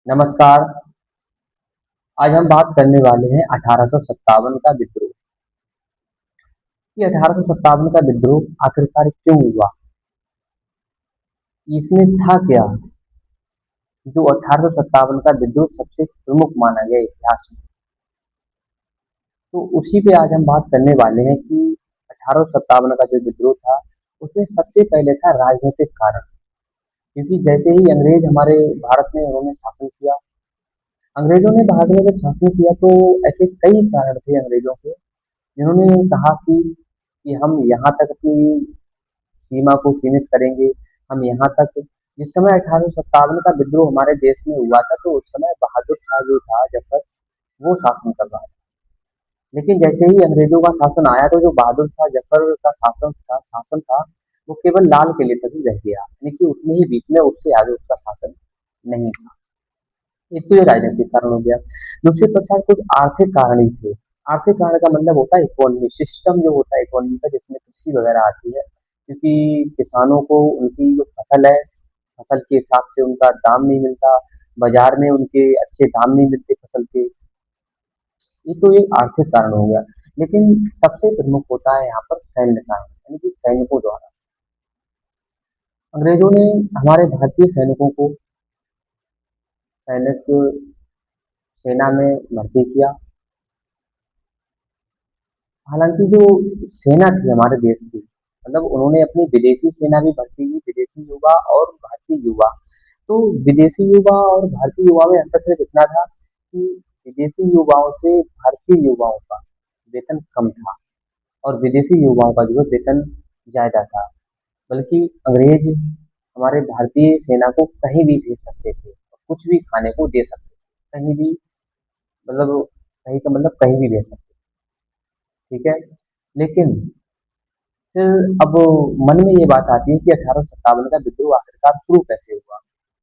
नमस्कार। आज हम बात करने वाले हैं 1857 का विद्रोह। कि 1857 का विद्रोह आखिरकार क्यों हुआ, इसमें था क्या जो 1857 का विद्रोह सबसे प्रमुख माना गया इतिहास में। तो उसी पे आज हम बात करने वाले हैं कि 1857 का जो विद्रोह था उसमें सबसे पहले था राजनीतिक कारण। क्योंकि जैसे ही अंग्रेज हमारे भारत में उन्होंने शासन किया, अंग्रेजों ने भारत में जब शासन किया तो ऐसे कई कारण थे अंग्रेजों के, जिन्होंने कहा कि हम यहाँ तक अपनी सीमा को सीमित करेंगे, हम यहाँ तक। जिस समय 1857 का विद्रोह हमारे देश में हुआ था तो उस समय बहादुर शाह जो था जफर, वो शासन कर रहा था। लेकिन जैसे ही अंग्रेजों का शासन आया तो जो बहादुर शाह जफर का शासन था वो केवल लाल किले तक ही रह गया, यानी कि उतने ही बीच में, उससे आगे उसका शासन नहीं था। एक तो ये राजनीतिक कारण हो गया। दूसरे प्रसार कुछ आर्थिक कारण ही थे। आर्थिक कारण का मतलब होता है इकोनॉमी सिस्टम, जो होता है इकोनॉमी का, जिसमें कृषि वगैरह आती है। क्योंकि किसानों को उनकी जो फसल है, फसल के हिसाब से उनका दाम नहीं मिलता, बाजार में उनके अच्छे दाम नहीं मिलते फसल के। ये तो एक आर्थिक कारण हो गया। लेकिन सबसे प्रमुख होता है यहाँ पर सैन्य कारण, यानी कि सैनिकों द्वारा। अंग्रेजों ने हमारे भारतीय सैनिकों को सैनिक सेना में भर्ती किया। हालांकि जो सेना थी हमारे देश की, मतलब उन्होंने अपनी विदेशी सेना भी भर्ती की, विदेशी युवा और भारतीय युवा। तो विदेशी युवा और भारतीय युवा में अंतर सिर्फ इतना था कि विदेशी युवाओं से भारतीय युवाओं का वेतन कम था और विदेशी युवाओं का जो है वेतन ज्यादा था। बल्कि अंग्रेज हमारे भारतीय सेना को कहीं भी भेज सकते थे, कुछ भी खाने को दे सकते थे, कहीं भी, मतलब कहीं का मतलब कहीं भी भेज सकते थे, ठीक है। लेकिन फिर अब मन में ये बात आती है कि 1857 का विद्रोह आखिरकार शुरू कैसे हुआ,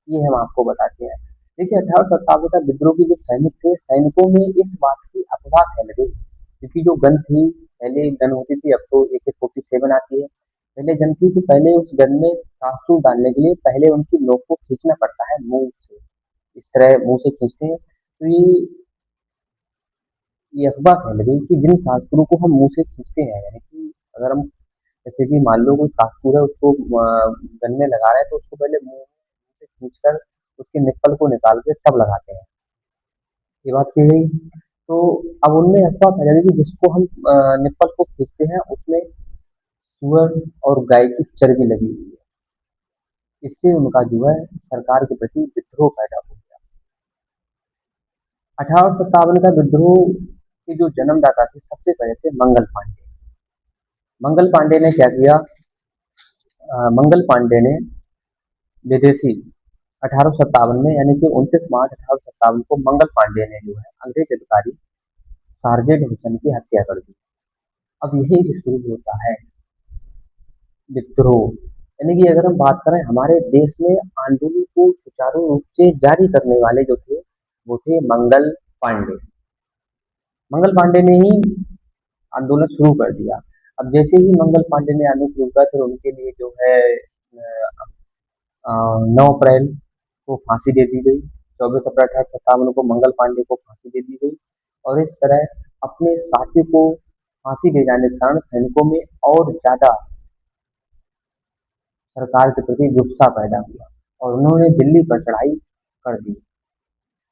ये हम आपको बताते हैं। देखिए, 1857 का विद्रोह के जो सैनिक थे, सैनिकों में इस बात की अफवाह फैल गई, क्योंकि जो गन थी, पहले गन होती थी, अब तो AK-47 आती है। पहले गन थी तो पहले उस गन में कारतूस डालने के लिए पहले उनकी नोक को खींचना पड़ता है मुंह से, इस तरह मुंह से खींचते हैं। तो ये अफवाह फैल गई कि जिन कारतूसों को हम मुंह से खींचते हैं, यानी कि अगर हम, जैसे कि मान लो कोई कानपुर है, उसको गन में लगा रहा है तो उसको पहले मुंह से खींचकर उसके निप्पल को निकाल के तब लगाते हैं। ये बात की गई। तो अब उनमें अफवाह फैला दी कि जिसको हम निप्पल को खींचते हैं उसमें सुअर और गाय की चर्बी लगी हुई है। इससे उनका जो है सरकार के प्रति विद्रोह पैदा हो गया। 1857 का विद्रोह के जो जन्मदाता थे सबसे पहले थे मंगल पांडे। मंगल पांडे ने क्या किया? मंगल पांडे ने विदेशी 1857 में, यानी कि 29 मार्च 1857 को मंगल पांडे ने जो है अंग्रेज अधिकारी सार्जेंट हुसैन की हत्या कर दी। अब यही से शुरू होता है विद्रोह। यानी कि अगर हम बात करें हमारे देश में आंदोलन को सुचारू रूप से जारी करने वाले जो थे वो थे मंगल पांडे। मंगल पांडे ने ही आंदोलन शुरू कर दिया। अब जैसे ही मंगल पांडे ने आंदोलन शुरू किया फिर उनके लिए जो है 9 अप्रैल को फांसी दे दी गई। 24 अप्रैल 1857 को मंगल पांडे को फांसी दे दी गई। और इस तरह अपने साथी को फांसी दे जाने के कारण सैनिकों में और ज्यादा सरकार के प्रति गुस्सा पैदा हुआ और उन्होंने दिल्ली पर चढ़ाई कर दी।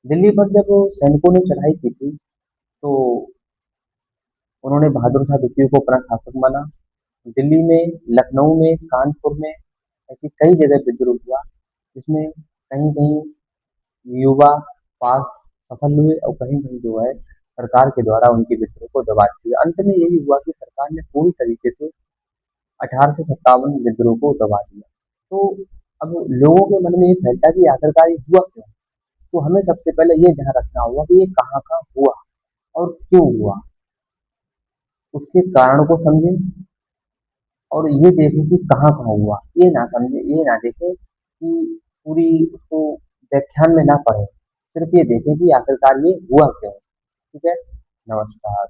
दिल्ली पर जब सैनिकों ने चढ़ाई की थी तो उन्होंने बहादुर शाह द्वितीय को अपना शासक माना। दिल्ली में, लखनऊ में, कानपुर में, ऐसी कई जगह विद्रोह हुआ, जिसमें कहीं कहीं युवा पास सफल हुए और कहीं कहीं जो है सरकार के द्वारा उनके विद्रोह को दबा दिया। अंत में यही हुआ कि सरकार ने पूरी तरीके से 1857 विद्रोह को दबा दिया। तो अब लोगों के मन में ये फैलता कि आखिरकार ये हुआ क्यों। तो हमें सबसे पहले ये ध्यान रखना होगा कि ये कहाँ कहाँ हुआ और क्यों हुआ, उसके कारण को समझें और ये देखें कि कहाँ कहाँ हुआ। ये ना समझे, ये ना देखें कि पूरी उसको व्याख्यान में ना पढ़े, सिर्फ ये देखें कि आखिरकार ये हुआ क्यों। ठीक है। नमस्कार।